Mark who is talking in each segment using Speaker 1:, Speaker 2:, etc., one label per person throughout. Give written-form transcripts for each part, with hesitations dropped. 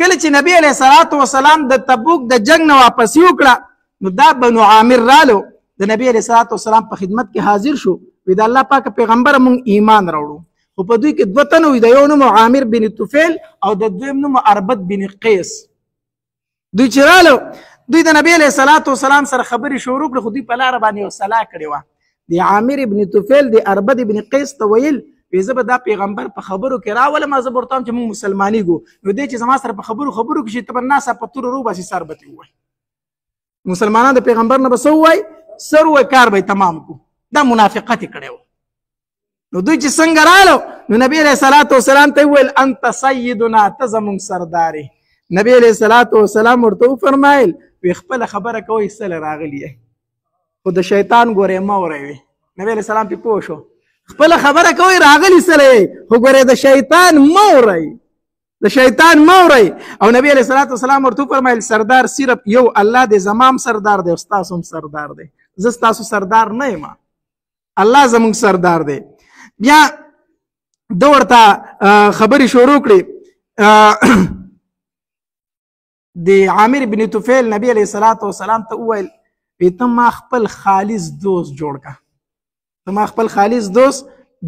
Speaker 1: کله چې نبی علیه الصلاة والسلام د تبوک د جنگ نه واپسي وکړه نو دا بنو عامر رالو د نبی علیه الصلاة والسلام په خدمت کې حاضر شو وی د الله پاک پیغمبر مونږ ایمان راوړو خو په دوی کې دوه تنه وي د یو نوم عامر بن طفیل او د دویم نوم اربد بن قیس دوی چې رالو دوی د نبی علیه الصلاة والسلام سره خبرې شروع کړې خو دوی په لاره باندې یو صلاح کړې وه د عامر بن طفیل د اربد بن قیس ته ویل وی زه به دا پیغمبر په خبرو کې راولم زه به ورته وایم چې موږ مسلمانېږو نو دی چې زما سره په خبرو کې چې ته به ناسا په تورو روباسي سر به ترې ووایي مسلمانان د پیغمبر نه به څه ووایي سر ووایي کار به یې تمام کړو دا منافقت یې کړی و نو دوی چې څنګه رالو نو نبی علیه الصلاة والسلام ته وویل انت سیدنا ته زموږ سردار یې نبی علیه الصلاة والسلام ورته وفرمایل وی خپله خبره کوئ څه راغلی یې خو د شیطان ګورې مه وروي نبی علیه السلام پې پوه شو خپله خبره کوئ راغلی سره یې خو ګورې د شیطان مه وروئ د شیطان مه وروئ او نبی علیه الصلاة والسلام ورته وفرمایل سردار صرف یو الله دی زما هم سردار دی او ستاسو هم سردار دی زه ستاسو سردار نه یم الله زموږ سردار دی بیا ده ورته خبرې شروع کړې د عامر بن طفیل نبی علیه الصلاة والسلام ته وویل ته ما خپل خالص دوست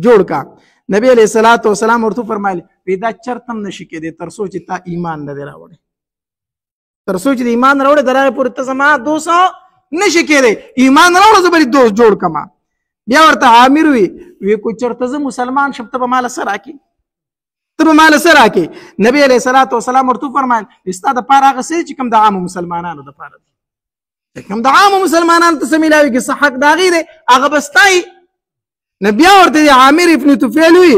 Speaker 1: جوړ کا نبی علیه الصلاة والسلام ورته فرمایل دا چرته هم نشي کېدی تر څو چې تا ایمان نه دی راوړی تر څو چې د ایمان راوړی در هغې پورې ته زما دوست نشي کېدی ایمان راوړه زه به دوست جوړ کړم بیا ورته عامر وی کو چرته زه مسلمان شم ته به ماله څه راکړې نبی علیه الصلاة والسلام ورته فرمایل ستا دپاره هغه څه چې کوم د عامو مسلمانانو دپاره دی کوم د عامو مسلمانانو ته څه میلاوي کې څه حق د هغې دی هغه به ستایي نو بیا ورته د عامر ابن طفیل وي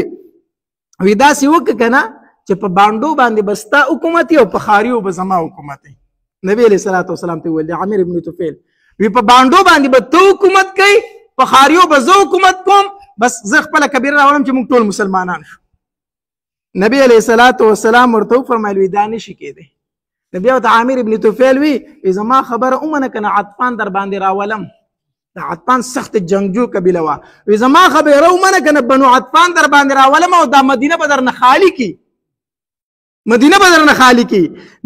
Speaker 1: داسې وکړه که نه چې په بانډو باندې به ستا حکومت او په ښاریو به زما حکومت وي نبی علیه الصلاة والسلام ته وویل د عامر ابن طفیل وی په بانډو باندې به ته حکومت کوي په ښاریو به زه حکومت کوم بس زه خپله کبیره راولم چې موږ ټول مسلمانان شو نبی علیه الصلاة والسلام ورته وفرمایل وی دا نشي کېدی نو بیا ورته عامر ابن طفیل وی زما خبره ومنه که نه عطفان در باندې راولم د عطفان سخت جنگجو قبیله وه وی زما خبره ومنه که نه بنو عطفان در باندې راولم او دا مدینه به درنه خالي کي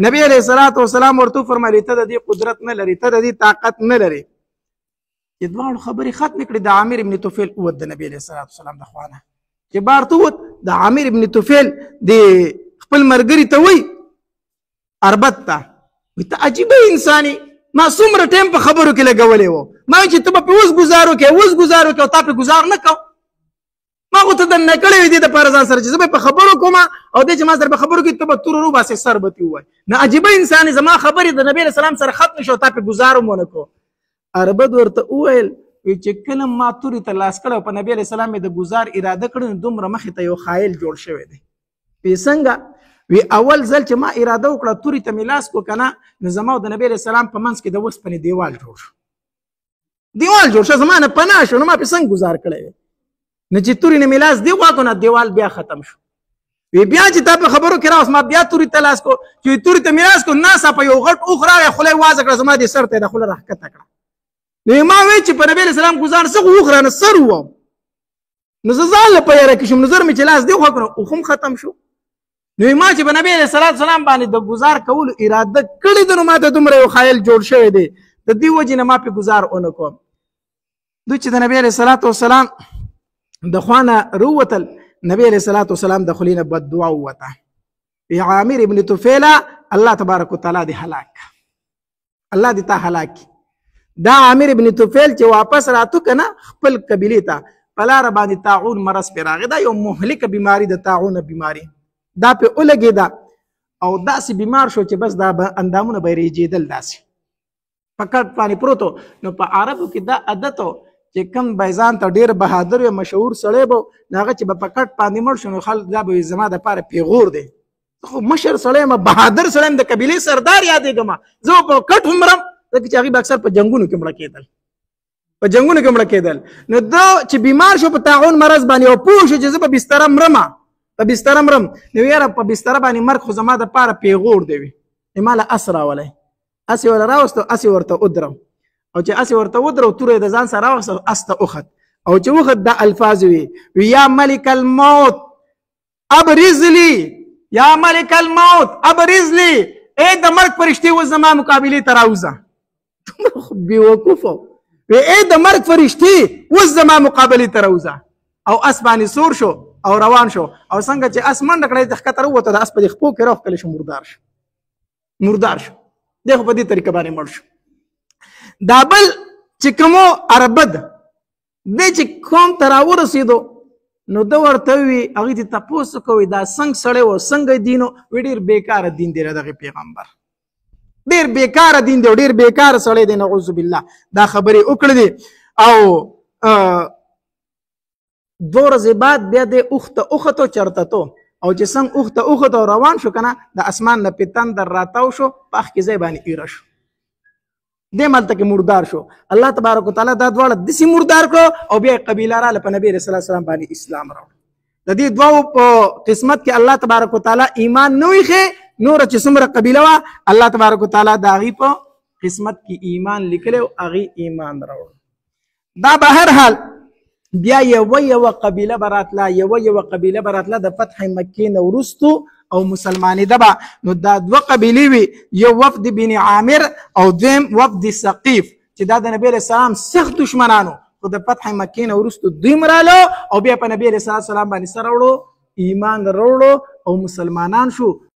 Speaker 1: نبی علیه الصلاة والسلام ورته وفرمایل ته د دې قدرت نه لري ته د دې طاقت نه لري چې دواړو خبرې ختمې کړې د عامر ابن طفیل ووت د نبی علیه الصلاة والسلام د خوانه چې بار ته ووت د عامر ابن طفیل د خپل ملګري ته وایي اربد ته ته عجیبه انساني ما څومره ټایم په خبرو کې لګولی و ما چې ته به پې اوس ګزار وکړې او تا پې ګزار نه کو ما خو ته دننه کړی وې دې دپاره ځان سره چې زه به په خبرو کوم او دی چې ما سره په خبرو کې ته به تورو روباسې سر به تې ووایي نه عجیبه انساني زما خبرې د نبي علیه السلام سره ختم شو تا پې ګزار هم ونه کو اربد ورته وویل چې کله ما تورې ته لاس کړی او په نبي علیه السلام یې د ګزار اراده کړې نو دومره مخې ته یو خایل جوړ شوی دی وی څنګه وی اول ځل چې ما اراده وکړه تورې ته مې لاس کو که نه نو زما او د نبي علیه السلام په منځ کې د اوسپنې دیوال جوړ شو زما نه پناه شو نو ما پې څنګه ګزار کړی وی نو چې تورې نه مې لاس دی واکو نه دیوال بیا ختم شو وی بیا چې تا په خبرو کې راوس ما بیا تورې ته لاس کو چې تورې ته مې لاس کو ناسا په یو غټ اوښ راغی خوله یې وازه کړه زما دې سر ته یې د خوله راښکته کړه نو ما وی چې په نبي علیه السلام ګزار څه خو اوښ رانه سر ووم نو زه ځان له په یاره کې شوم نو زر مې چې لاس دی وخوا کړه اوښ هم ختم شو نو ما چې په نبی علیه السلام باندې د ګزار کولو اراده کړې ده نو ما ته دومره یو خایل جوړ شوی دی د دې وجې نه ما پې ګزار ونه کوم دوی چې د نبی علیه السلام د خوا نه راووتل نبی علیه السلام د خولې نه بددعا ووته وی عامر ابن طفیله الله تبارک وتعالی دې هلاک الله دې تا هلاک دا عامر ابن طفیل چې واپس راتو که نه خپل قبیلې ته په لاره باندې طاعون مرض پرې راغی دا یو مهلکه بیماري د طاعون بیماري دا پې ولګېده او داسې بیمار شو چې بس دا اندامونه به یې ریجېدل داسې په کټ باندې پروت نو په عربو کې دا عادت چې کم به ځان ته ډېر بهادر وي مشهور سړی به نو هغه چې به په کټ باندې مړ شو نو خلک دا به زما دپاره پیغور دی خو مشر سړی یم بهادر سړی یم د قبیلې سردار یادېږم زه په کټ هم مرم ځکه چې هغوی به اکثر په جنګونو کې مړه کېدل نو دا چې بیمار شو په طاعون مرض باندې او پوه شو چې زه په بستره مرم نو یاره په بستره باندې مرګ خو زما دپاره پیغور دی وي ما له اس راولی اس یې راوستو اس یې ورته ودرم او چې اس یې ورته ودرو توره یې د ځان سره راوستو اس ته وخت او چې وخت دا الفاظ وي یا ملک الموت ابرز لي یا ملک الموت ابرز لی، ای د مرګ فرشتي اوس زما مقابلې ته راوځه. دومره خو بېوقوفه وی ای د مرګ فرشتي اوس زما مقابلې ته راوځه. او اس باندې سور شو او روان شو. او څنګه چې اس منډه کړی د ښکته راووته، د اس په دې خپو کې راوښکلی شو، مردار شو. دی خو په دې طریقه باندې مړ شو. دا بل چې کومو عربد دی چې قوم ته راورسېدو، نو ده ورته ووي، هغوی ته تپوس کوي دا څنګه سړی و، څنګه دین و؟ وی ډېر بېکاره دین دی دغه پیغمبر، ډېر بېکاره دین دی او ډېر بېکاره سړی دی، نعوذ بالله. دا خبرې وکړې دي. او 2 ورځې بعد بیا دی اوښته اوختو چرته تو، او چې څنګه اوښته اوختو روان شو که نه، د اسمان نه پې تندر راتاو شو، په اخ کې ځای باندې ایره شو. دې ملته کې مردار شو. الله تبارک وتعالی دا دواړه داسې مردار کړو او بیا یې قبیله راله په نبي علیه السلام باندې اسلام راوړ. د دې دوو په قسمت کې الله تبارک وتعالی ایمان نه ویښې، نوره چې څومره قبیله وه الله تبارک وتعالی د هغې په قسمت کې ایمان لیکلی او هغې ایمان راوړ. دا به هر حال بیا یوه قبیله به راتله، یوه قبیله به راتله د فتح مکې نه وروستو او مسلمانېده به. نو دا 2 قبیلې وي، یو وفد بن عامر او دویم وفد ثقیف، چې دا د نبي علیه السلام سخت دشمنانو، خو د فتح مکې نه وروستو دوی رالو او بیا په نبي علیه السلام باندې څه راوړو؟ ایمان راوړو او مسلمانان شو.